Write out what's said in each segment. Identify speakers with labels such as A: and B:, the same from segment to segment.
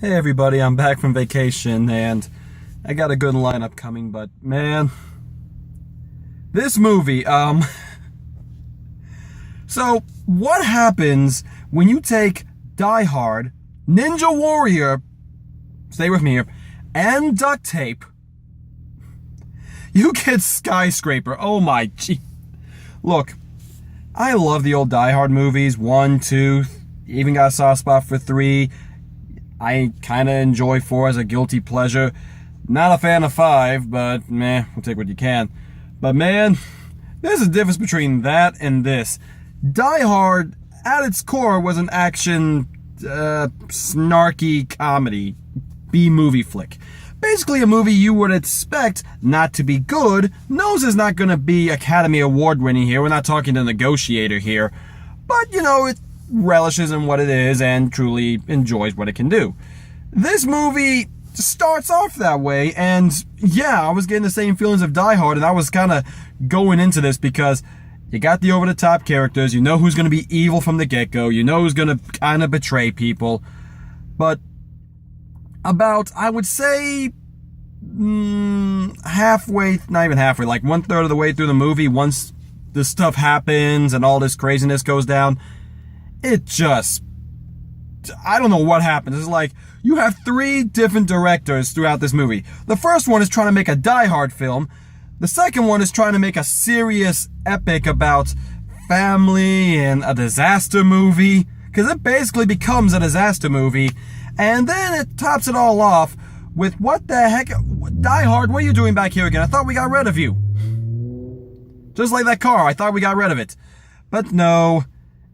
A: Hey everybody, I'm back from vacation and I got a good lineup coming, but man, this movie, so what happens when you take Die Hard, Ninja Warrior, stay with me here, and duct tape? You get Skyscraper. Oh my gee. Look, I love the old Die Hard movies, 1, 2, even got a soft spot for 3. I kind of enjoy 4 as a guilty pleasure. Not a fan of 5, but meh, we'll take what you can. But man, there's a difference between that and this. Die Hard, at its core, was an action, snarky comedy, B-movie flick. Basically a movie you would expect not to be good, knows is not going to be Academy Award winning here, we're not talking to Negotiator here, but you know, it relishes in what it is and truly enjoys what it can do. This movie starts off that way, and yeah, I was getting the same feelings of Die Hard, and I was kind of going into this because you got the over-the-top characters, you know who's going to be evil from the get-go, you know who's going to kind of betray people, but about, I would say, halfway, not even halfway, like 1/3 of the way through the movie, once this stuff happens and all this craziness goes down, it just, I don't know what happens. It's like, you have 3 different directors throughout this movie. The first one is trying to make a Die Hard film. The second one is trying to make a serious epic about family and a disaster movie, because it basically becomes a disaster movie. And then it tops it all off with, what the heck, Die Hard, what are you doing back here again? I thought we got rid of you. Just like that car, I thought we got rid of it. But no.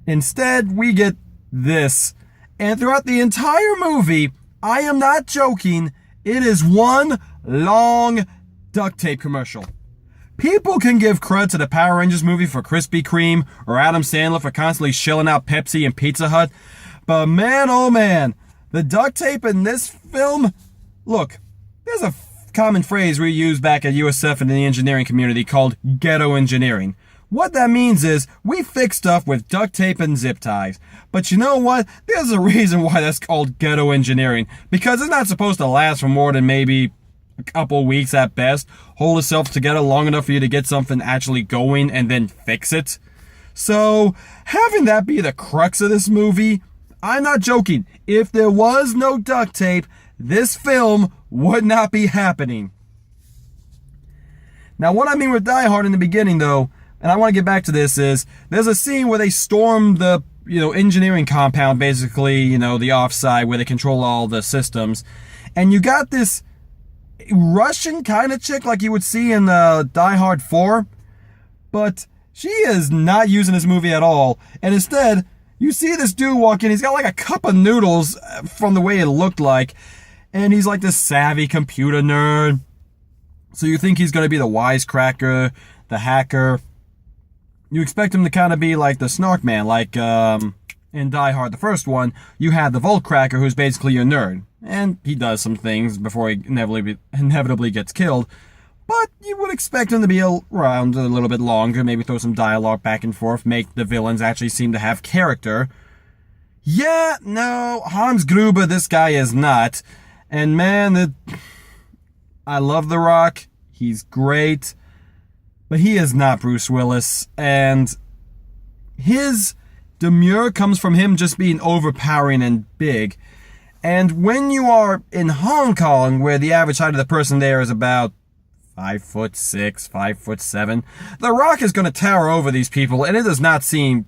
A: Instead, we get this. And throughout the entire movie, I am not joking, it is one long duct tape commercial. People can give credit to the Power Rangers movie for Krispy Kreme, or Adam Sandler for constantly shilling out Pepsi and Pizza Hut. But man, oh man, the duct tape in this film, look, there's a common phrase we use back at USF in the engineering community called ghetto engineering. What that means is, we fix stuff with duct tape and zip ties. But you know what? There's a reason why that's called ghetto engineering. Because it's not supposed to last for more than maybe a couple weeks at best. Hold itself together long enough for you to get something actually going and then fix it. So, having that be the crux of this movie, I'm not joking. If there was no duct tape, this film would not be happening. Now, what I mean with Die Hard in the beginning, though, and I want to get back to this, is there's a scene where they storm the, engineering compound, basically, the offside where they control all the systems. And you got this Russian kind of chick like you would see in Die Hard 4. But she is not using this movie at all. And instead, you see this dude walk in, he's got like a cup of noodles from the way it looked like. And he's like this savvy computer nerd. So you think he's going to be the wisecracker, the hacker. You expect him to kind of be like the snark man, like in Die Hard, the first one, you had the Vault Cracker, who's basically your nerd. And he does some things before he inevitably gets killed. But you would expect him to be around a little bit longer, maybe throw some dialogue back and forth, make the villains actually seem to have character. Yeah, no, Hans Gruber, this guy is not. And man, I love The Rock. He's great. But he is not Bruce Willis, and his demure comes from him just being overpowering and big. And when you are in Hong Kong, where the average height of the person there is about 5'6", 5'7", The Rock is going to tower over these people, and it does not seem,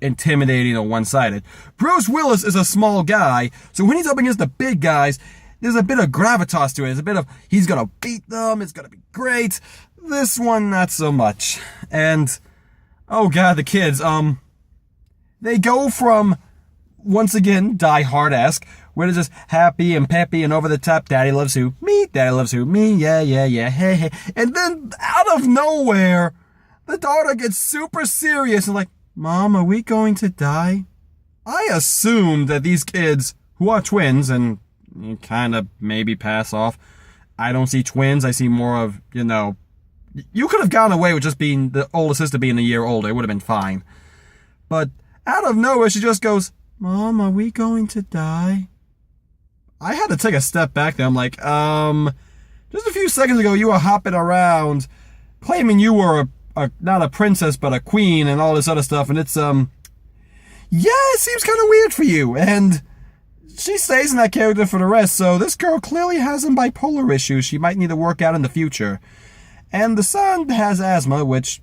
A: intimidating or one-sided. Bruce Willis is a small guy, so when he's up against the big guys, there's a bit of gravitas to it. There's a bit of, he's going to beat them, it's going to be great. This one, not so much. And, oh god, the kids, they go from, once again, Die Hard-esque, where they're just happy and peppy and over the top, daddy loves who? Me, daddy loves who? Me, yeah, hey, hey. And then, out of nowhere, the daughter gets super serious and like, Mom, are we going to die? I assume that these kids, who are twins, and kind of maybe pass off, I don't see twins, I see more of, you could have gone away with just being the older sister being a year older. It would have been fine. But out of nowhere, she just goes, Mom, are we going to die? I had to take a step back there. I'm like, just a few seconds ago you were hopping around claiming you were not a princess but a queen and all this other stuff, and it's yeah, it seems kind of weird for you. And she stays in that character for the rest, so this girl clearly has some bipolar issues she might need to work out in the future. And the son has asthma, which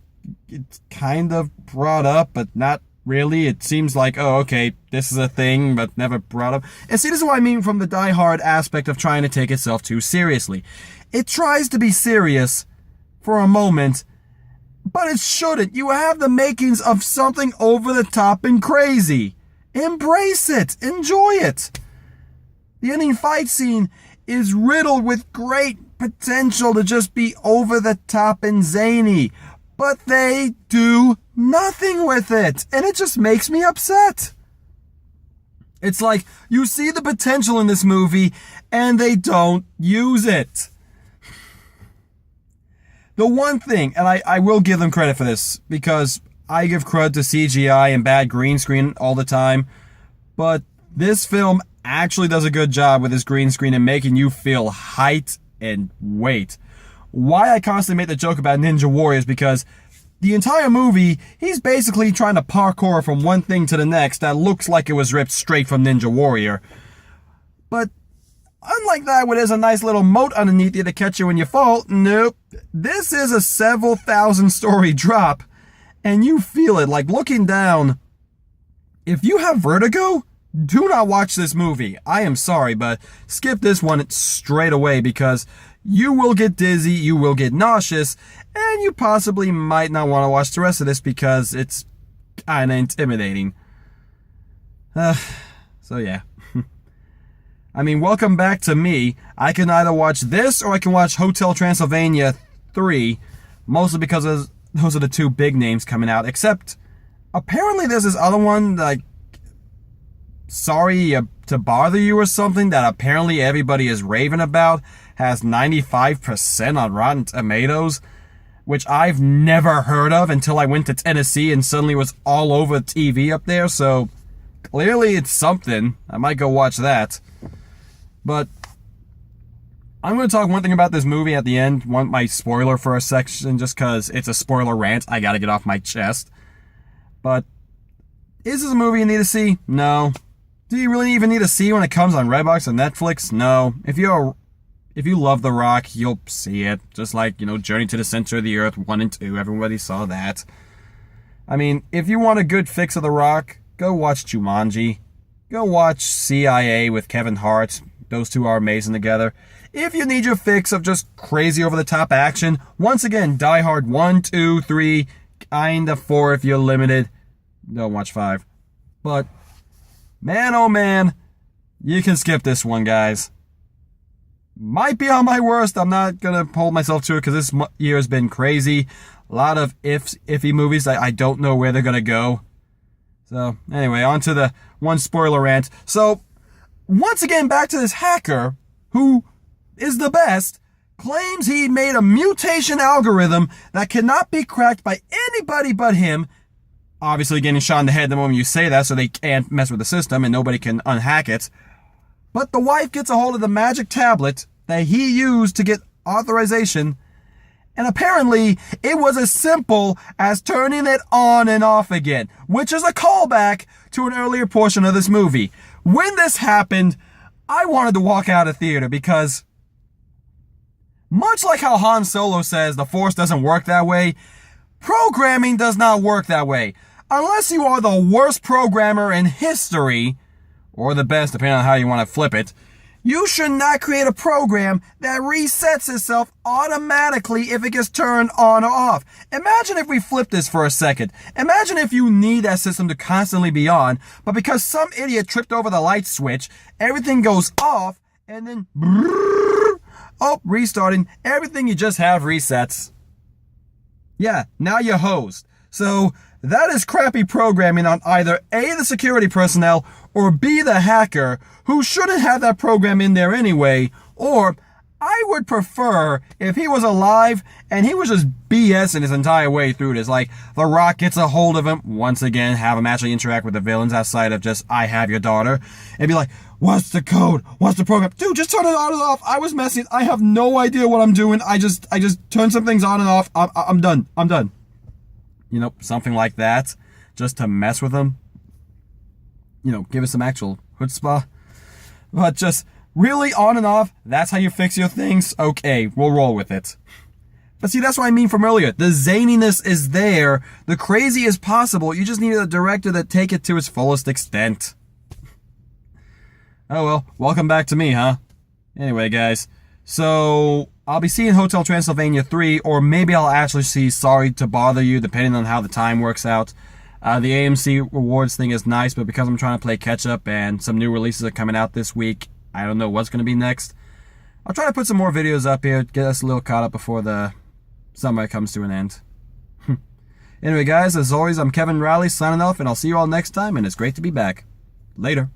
A: it's kind of brought up, but not really. It seems like, oh, okay, this is a thing, but never brought up. And see, this is what I mean from the die-hard aspect of trying to take itself too seriously. It tries to be serious for a moment, but it shouldn't. You have the makings of something over the top and crazy. Embrace it. Enjoy it. The ending fight scene is riddled with great potential to just be over the top and zany, but they do nothing with it, and it just makes me upset. It's like you see the potential in this movie and they don't use it. The one thing, and I will give them credit for this, because I give credit to CGI and bad green screen all the time, but this film actually does a good job with this green screen and making you feel height and weight. Why I constantly make the joke about Ninja Warriors, because the entire movie, he's basically trying to parkour from one thing to the next that looks like it was ripped straight from Ninja Warrior. But unlike that, where there's a nice little moat underneath you to catch you when you fall, nope. This is a several thousand story drop, and you feel it. Like, looking down, if you have vertigo, do not watch this movie. I am sorry, but skip this one straight away, because you will get dizzy, you will get nauseous, and you possibly might not want to watch the rest of this because it's kind of intimidating. So yeah. I mean, welcome back to me. I can either watch this or I can watch Hotel Transylvania 3, mostly because those are the two big names coming out, except apparently there's this other one, like, Sorry to Bother You or something, that apparently everybody is raving about, has 95% on Rotten Tomatoes, which I've never heard of until I went to Tennessee and suddenly was all over TV up there, so clearly it's something. I might go watch that. But I'm going to talk one thing about this movie at the end, want my spoiler for a section, just because it's a spoiler rant I got to get off my chest. But is this a movie you need to see? No. Do you really even need to see when it comes on Redbox or Netflix? No. If you love The Rock, you'll see it. Just like, Journey to the Center of the Earth 1 and 2. Everybody saw that. I mean, if you want a good fix of The Rock, go watch Jumanji. Go watch CIA with Kevin Hart. Those two are amazing together. If you need your fix of just crazy over-the-top action, once again, Die Hard 1, 2, 3, kinda 4 if you're limited. Don't watch 5. But, man oh man, you can skip this one, guys. Might be on my worst. I'm not gonna hold myself to it because this year has been crazy. A lot of iffy movies that I don't know where they're gonna go. So, anyway, on to the one spoiler rant. So, once again, back to this hacker, who is the best, claims he made a mutation algorithm that cannot be cracked by anybody but him. Obviously getting shot in the head the moment you say that, so they can't mess with the system and nobody can unhack it. But the wife gets a hold of the magic tablet that he used to get authorization, and apparently it was as simple as turning it on and off again, which is a callback to an earlier portion of this movie. When this happened, I wanted to walk out of theater because, much like how Han Solo says the Force doesn't work that way, programming does not work that way. Unless you are the worst programmer in history, or the best, depending on how you want to flip it, you should not create a program that resets itself automatically if it gets turned on or off. Imagine if we flip this for a second. Imagine if you need that system to constantly be on, but because some idiot tripped over the light switch, everything goes off, and then restarting, everything you just have resets. Yeah, now you're hosed. So that is crappy programming on either A, the security personnel, or B, the hacker, who shouldn't have that program in there anyway, or I would prefer if he was alive and he was just BSing his entire way through this. Like, The Rock gets a hold of him, once again, have him actually interact with the villains outside of just, I have your daughter. And be like, what's the code? What's the program? Dude, just turn it on and off. I was messing. I have no idea what I'm doing. I just turn some things on and off. I'm done. I'm done. You know, something like that. Just to mess with him. You know, give us some actual chutzpah. But just really on and off, that's how you fix your things? Okay, we'll roll with it. But see, that's what I mean from earlier. The zaniness is there. The crazy is possible. You just need a director that take it to its fullest extent. Oh well, welcome back to me, huh? Anyway, guys. So, I'll be seeing Hotel Transylvania 3, or maybe I'll actually see Sorry to Bother You, depending on how the time works out. The AMC rewards thing is nice, but because I'm trying to play catch up and some new releases are coming out this week, I don't know what's going to be next. I'll try to put some more videos up here, get us a little caught up before the summer comes to an end. Anyway, guys, as always, I'm Kevin Riley signing off, and I'll see you all next time, and it's great to be back. Later.